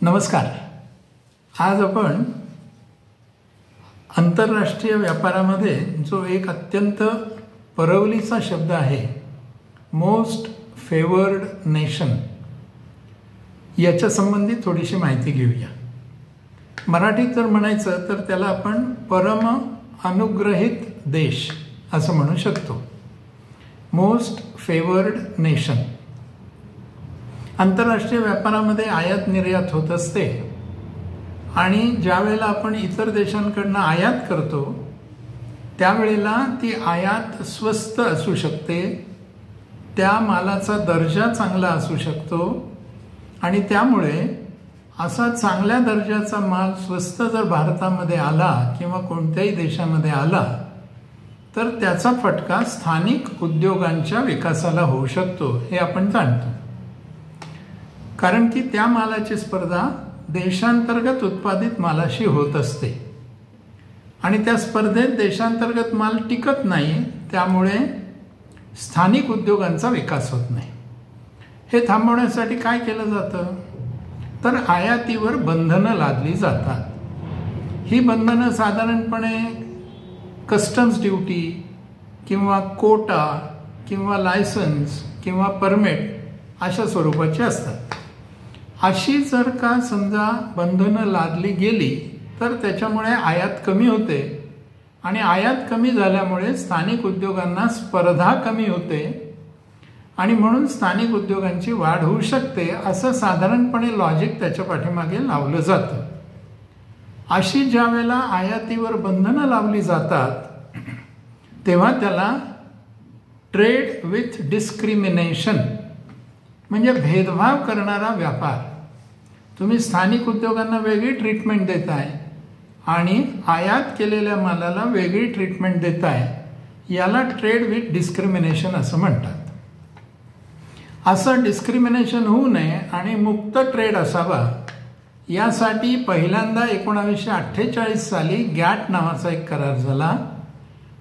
नमस्कार. आज आपण आंतरराष्ट्रीय व्यापारामध्ये जो एक अत्यंत परवलीचा शब्द आहे, मोस्ट फेवर्ड नेशन, याच्या संबंधी थोडीशी माहिती घेऊया. मराठीत जर म्हणायचं तर त्याला आपण परम अनुग्रहित देश असं म्हणू शकतो. Most favoured nation. आंतरराष्ट्रीय व्यापारामध्ये आयात निर्यात होत असते आणि ज्या वेळेला आपण इतर देशांकडनं आयात करतो त्यावेळेला ती आयात स्वस्त असू शकते, त्या मालाचा दर्जा चांगला असू शकतो आणि त्यामुळे असा चांगल्या दर्जाचा माल स्वस्त जर भारतामध्ये आला किंवा कोणत्याही देशामध्ये आला तर त्याचा फटका स्थानिक उद्योगांच्या विकासाला होऊ शकतो, हे आपण जाणतो. कारण की त्या मालाची स्पर्धा देशांतर्गत उत्पादित मालाशी होत असते आणि त्या स्पर्धेत देशांतर्गत माल टिकत नाही, त्यामुळे स्थानिक उद्योगांचा विकास होत नाही. हे थांबवण्यासाठी काय केलं जातं तर आयातीवर बंधनं लादली जातात. ही बंधनं साधारणपणे कस्टम्स ड्युटी किंवा कोटा किंवा लायसन्स किंवा परमिट अशा स्वरूपाची असतात. अशी जर का समजा बंधनं लादली गेली तर त्याच्यामुळे आयात कमी होते आणि आयात कमी झाल्यामुळे स्थानिक उद्योगांना स्पर्धा कमी होते आणि म्हणून स्थानिक उद्योगांची वाढ होऊ शकते, असं साधारणपणे लॉजिक त्याच्या पाठीमागे लावलं जातं. अशी ज्या वेळेला आयातीवर बंधनं लावली जातात तेव्हा त्याला ट्रेड विथ डिस्क्रिमिनेशन म्हणजे भेदभाव करणारा व्यापार. तुम्ही स्थानिक उद्योगांना वेगळी ट्रीटमेंट देताय आणि आयात केलेल्या मालाला वेगळी ट्रीटमेंट देताय, याला ट्रेड विथ डिस्क्रिमिनेशन असं म्हणतात. असं डिस्क्रिमिनेशन होऊ नये आणि मुक्त ट्रेड असावा यासाठी पहिल्यांदा 1948 साली गॅट नावाचा एक करार झाला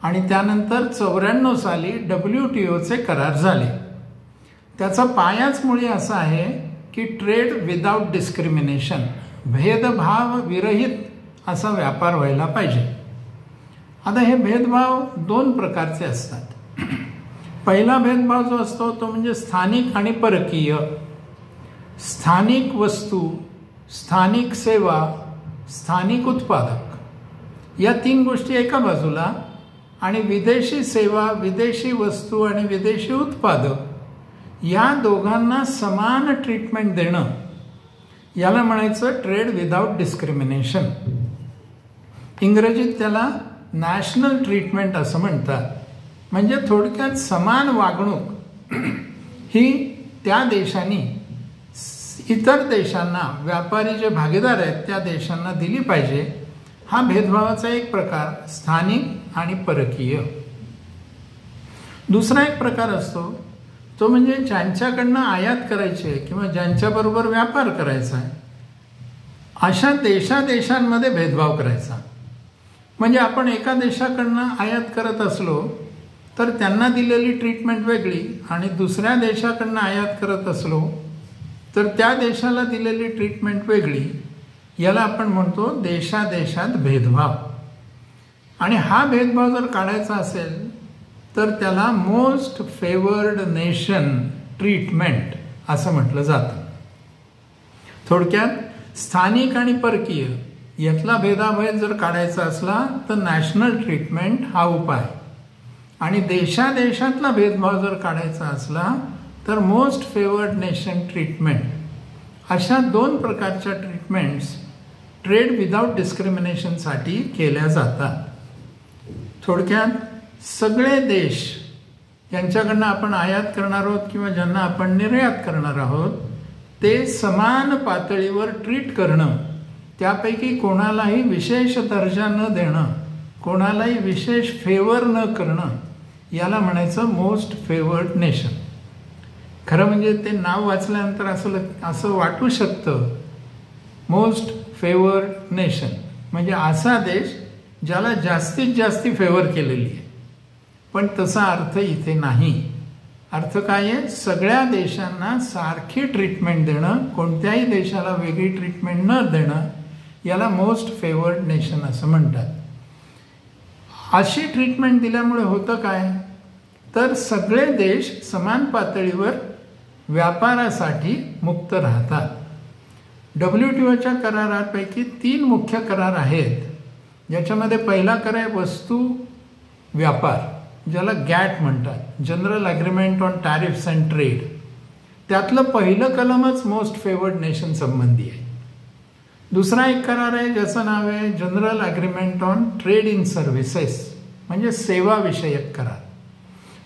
आणि त्यानंतर 94 साली WTOचे करार झाले. त्याचा पायाच मुळी असा आहे की ट्रेड विदाउट डिस्क्रिमिनेशन, भेदभाव विरहित असा व्यापार व्हायला पाहिजे. आता हे भेदभाव दोन प्रकारचे असतात. पहिला भेदभाव जो असतो तो म्हणजे स्थानिक आणि परकीय. स्थानिक वस्तू, स्थानिक सेवा, स्थानिक उत्पादक या तीन गोष्टी एका बाजूला आणि विदेशी सेवा, विदेशी वस्तू आणि विदेशी उत्पादक या दोघांना समान ट्रीटमेंट देणं, याला म्हणायचं ट्रेड विदाउट डिस्क्रिमिनेशन. इंग्रजीत त्याला नॅशनल ट्रीटमेंट असं म्हणतात. म्हणजे थोडक्यात समान वागणूक ही त्या देशांनी इतर देशांना, व्यापारी जे भागीदार आहेत त्या देशांना दिली पाहिजे. हा भेदभावाचा एक प्रकार स्थानिक आणि परकीय. दुसरा एक प्रकार असतो तो म्हणजे ज्यांच्याकडनं आयात करायची आहे किंवा ज्यांच्याबरोबर व्यापार करायचा आहे अशा देशांमध्ये भेदभाव करायचा. म्हणजे आपण एका देशाकडनं आयात करत असलो तर त्यांना दिलेली ट्रीटमेंट वेगळी आणि दुसऱ्या देशाकडनं आयात करत असलो तर त्या देशाला दिलेली ट्रीटमेंट वेगळी. याला आपण म्हणतो देशादेशात भेदभाव. आणि हा भेदभाव जर काढायचा असेल तर त्याला मोस्ट फेवर्ड नेशन ट्रीटमेंट असं म्हटलं जातं. थोडक्यात स्थानिक आणि परकीय यातला भेदाभेद जर काढायचा असला तर नॅशनल ट्रीटमेंट हा उपाय आणि देशादेशातला भेदभाव जर काढायचा असला तर मोस्ट फेवर्ड नेशन ट्रीटमेंट. अशा दोन प्रकारच्या ट्रीटमेंट्स ट्रेड विदाउट डिस्क्रिमिनेशनसाठी केल्या जातात. थोडक्यात सगळे देश ज्यांच्याकडनं आपण आयात करणार आहोत किंवा ज्यांना आपण निर्यात करणार आहोत ते समान पातळीवर ट्रीट करणं, त्यापैकी कोणालाही विशेष दर्जा न देणं, कोणालाही विशेष फेवर न करणं, याला म्हणायचं मोस्ट फेवर्ड नेशन. खरं म्हणजे ते नाव वाचल्यानंतर असं वाटू शकतं मोस्ट फेवर्ड नेशन म्हणजे असा देश ज्याला जास्तीत जास्त फेवर केलेली आहे, पण तसा अर्थ इथे नाही. अर्थ काय आहे? सगळ्या देशांना सारखी ट्रीटमेंट देणं, कोणत्याही देशाला वेगळी ट्रीटमेंट न देणं, याला मोस्ट फेवर्ड नेशन असं म्हणतात. अशी ट्रीटमेंट दिल्यामुळे होतं काय? तर सगळे देश समान पातळीवर व्यापारासाठी मुक्त राहतात. WTOच्या करारापैकी 3 मुख्य करार आहेत, ज्याच्यामध्ये पहिला करार आहे वस्तू व्यापार, ज्याला गॅट म्हणतात, general agreement on tariffs and trade. त्यातलं पहिलं कलमच मोस्ट फेवर्ड नेशन संबंधी आहे. दुसरा एक करार आहे ज्याचं नाव आहे general agreement on trade in services, म्हणजे सेवा विषयक करार.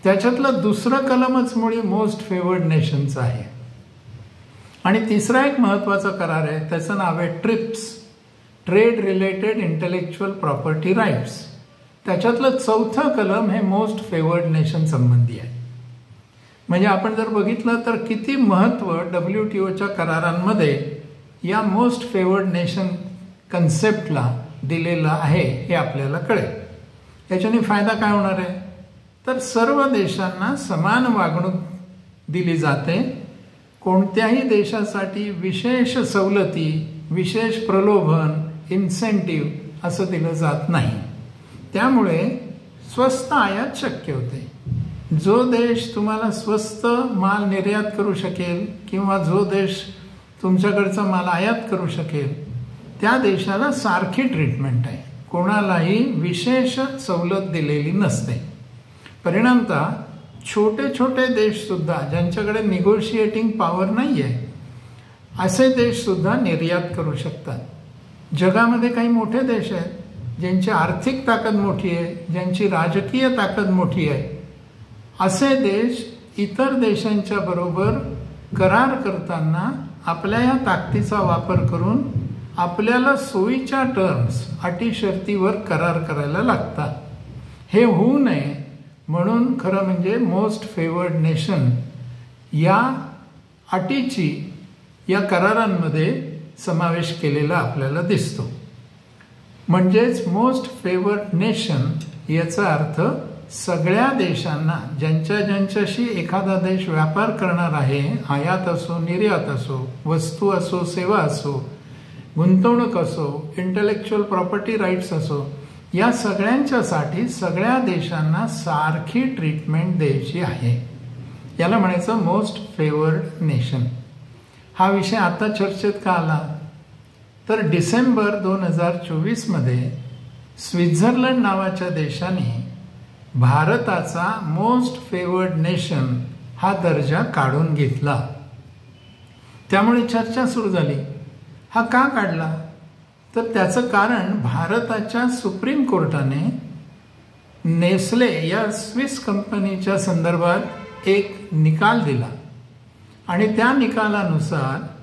त्याच्यातलं दुसरं कलमच मुळी मोस्ट फेवर्ड नेशनचं आहे. आणि तिसरा एक महत्त्वाचा करार आहे, त्याचं नाव आहे TRIPS, trade related intellectual property rights. त्याच्यातलं चौथं कलम हे मोस्ट फेवर्ड नेशन संबंधी आहे. म्हणजे आपण जर बघितलं तर किती महत्त्व WTOच्या करारांमध्ये या मोस्ट फेवर्ड नेशन कन्सेप्टला दिलेलं आहे हे आपल्याला कळेल. याच्याने फायदा काय होणार आहे? तर सर्व देशांना समान वागणूक दिली जाते. कोणत्याही देशासाठी विशेष सवलती, विशेष प्रलोभन, इन्सेंटिव्ह असं दिलं जात नाही. त्यामुळे स्वस्त आयात शक्य होते. जो देश तुम्हाला स्वस्त माल निर्यात करू शकेल किंवा जो देश तुमच्याकडचा माल आयात करू शकेल, त्या देशाला सारखी ट्रीटमेंट आहे, कोणालाही विशेष सवलत दिलेली नसते. परिणामतः छोटे छोटे देशसुद्धा, ज्यांच्याकडे निगोशिएटिंग पॉवर नाही आहे, असे देशसुद्धा निर्यात करू शकतात. जगामध्ये काही मोठे देश आहेत ज्यांची आर्थिक ताकद मोठी आहे, ज्यांची राजकीय ताकद मोठी आहे. असे देश इतर देशांच्या बरोबर करार करताना आपल्या या ताकदीचा वापर करून आपल्याला सोयीच्या टर्म्स, अटी शर्तीवर करार करायला लागतात. हे होऊ नये म्हणून खरं म्हणजे मोस्ट फेवर्ड नेशन या अटीची या करारांमध्ये समावेश केलेला आपल्याला दिसतो. म्हणजेच मोस्ट फेवर्ड नेशन याचा अर्थ सगळ्या देशांना, ज्यांच्याशी एखादा देश व्यापार करणार आहे, आयात असो, निर्यात असो, वस्तू असो, सेवा असो, गुंतवणूक असो, इंटेलेक्च्युअल प्रॉपर्टी राईट्स असो, या सगळ्यांच्यासाठी सगळ्या देशांना सारखी ट्रीटमेंट द्यायची आहे. याला म्हणायचं मोस्ट फेवर्ड नेशन. हा विषय आता चर्चेत का आला? तर डिसेंबर 2024 स्वित्झर्लंड नावाच्या देशाने भारताचा मोस्ट फेवर्ड नेशन हा दर्जा काढून घेतला. त्यामुळे चर्चा सुरू झाली, हा का काढला? तर त्याचं कारण भारताच्या सुप्रीम कोर्टाने नेस्ले या स्विस कंपनीच्या संदर्भात एक निकाल दिला आणि त्या निकालानुसार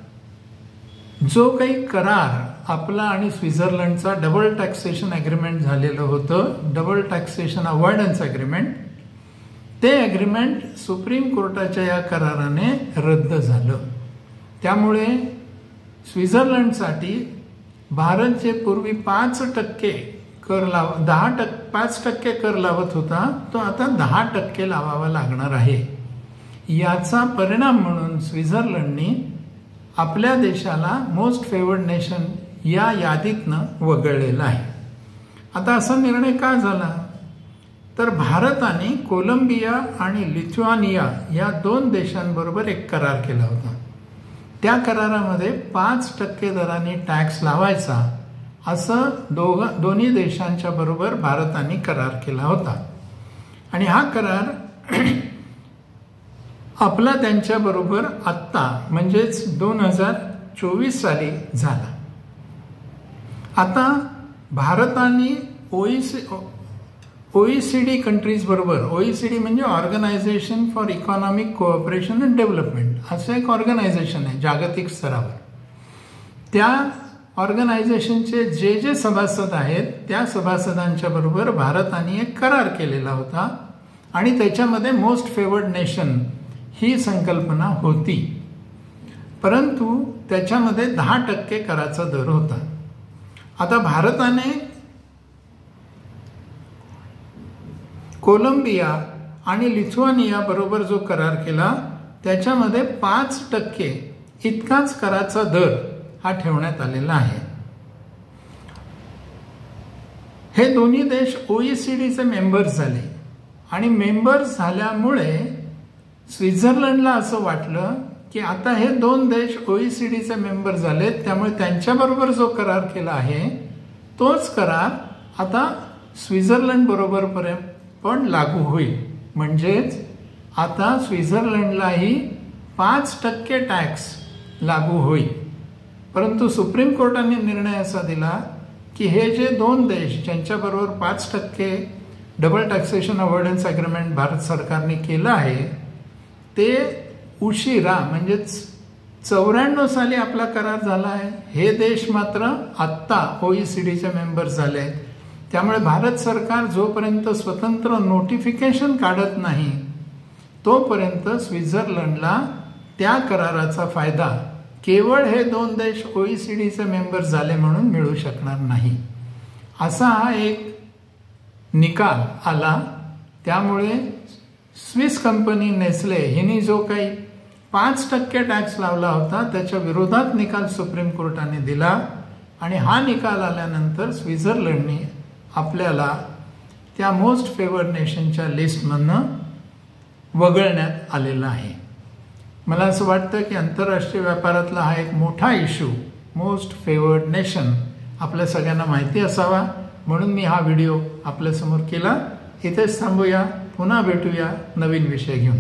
जो काही करार आपला आणि स्वित्झर्लंडचा डबल टॅक्सेशन ॲग्रीमेंट झालेलं होतं, डबल टॅक्सेशन अवॉइडन्स ॲग्रीमेंट, ते ॲग्रीमेंट सुप्रीम कोर्टाच्या या कराराने रद्द झालं. त्यामुळे स्वित्झर्लंडसाठी भारत जे पूर्वी 5% कर 5% कर लावत होता, तो आता 10% लावावा लागणार आहे. याचा परिणाम म्हणून स्वित्झर्लंडनी आपल्या देशाला मोस्ट फेवर्ड नेशन या यादीतनं वगळलेला आहे. आता असा निर्णय का झाला? तर भारताने कोलंबिया आणि लिथुआनिया या 2 देशांबरोबर एक करार केला होता. त्या करारामध्ये 5% दराने टॅक्स लावायचा असं दोन्ही देशांच्या बरोबर भारताने करार केला होता. आणि हा करार आपला त्यांच्याबरोबर आत्ता म्हणजेच 2024 साली झाला. आता भारताने OECD कंट्रीज बरोबर, OECD म्हणजे organisation for economic cooperation and development, असं एक ऑर्गनायझेशन आहे जागतिक स्तरावर. त्या ऑर्गनायझेशनचे जे सभासद आहेत त्या सभासदांच्या बरोबर भारताने एक करार केलेला होता आणि त्याच्यामध्ये मोस्ट फेवर्ड नेशन ही संकल्पना होती. परंतु त्याच्यामध्ये 10% कराचा दर होता. आता भारताने कोलंबिया आणि लिथुआनिया बरोबर जो करार केला त्याच्यामध्ये 5% इतकाच कराचा दर हा ठेवण्यात आलेला आहे. हे दोन्ही देश OECDचे मेंबर्स झाले आणि मेंबर्स झाल्यामुळे स्वित्झर्लंडला असं वाटलं की आता हे 2 देश OECDचे मेंबर झालेत, त्यामुळे त्यांच्याबरोबर जो करार केला आहे तोच करार आता स्वित्झर्लंड बरोबर पण लागू होईल. म्हणजेच आता स्वित्झर्लंडलाही 5% टॅक्स लागू होईल. परंतु सुप्रीम कोर्टाने निर्णय असा दिला की हे जे 2 देश ज्यांच्याबरोबर 5% double taxation avoidance agreement Bharat सरकारने केलं आहे ते उशिरा म्हणजेच 94 साली आपला करार झाला आहे. हे देश मात्र आत्ता OECDचे मेंबर झाले आहेत. त्यामुळे भारत सरकार जोपर्यंत स्वतंत्र नोटिफिकेशन काढत नाही तोपर्यंत स्वित्झर्लंडला त्या कराराचा फायदा केवळ हे 2 देश OECDचे मेंबर झाले म्हणून मिळू शकणार नाही. असा हा एक निकाल आला. त्यामुळे स्विस कंपनी नेस्ले हिने जो काही 5% टॅक्स लावला होता त्याच्या विरोधात निकाल सुप्रीम कोर्टाने दिला आणि हा निकाल आल्यानंतर स्वित्झर्लंडने आपल्याला त्या मोस्ट फेवर्ड नेशनच्या लिस्टमधनं वगळण्यात आलेला आहे. मला असं वाटतं की आंतरराष्ट्रीय व्यापारातला हा एक मोठा इश्यू मोस्ट फेवर्ड नेशन आपल्या सगळ्यांना माहिती असावा म्हणून मी हा व्हिडिओ आपल्यासमोर केला. इथेच थांबूया. पुन्हा भेटूया नवीन विषय घेऊन.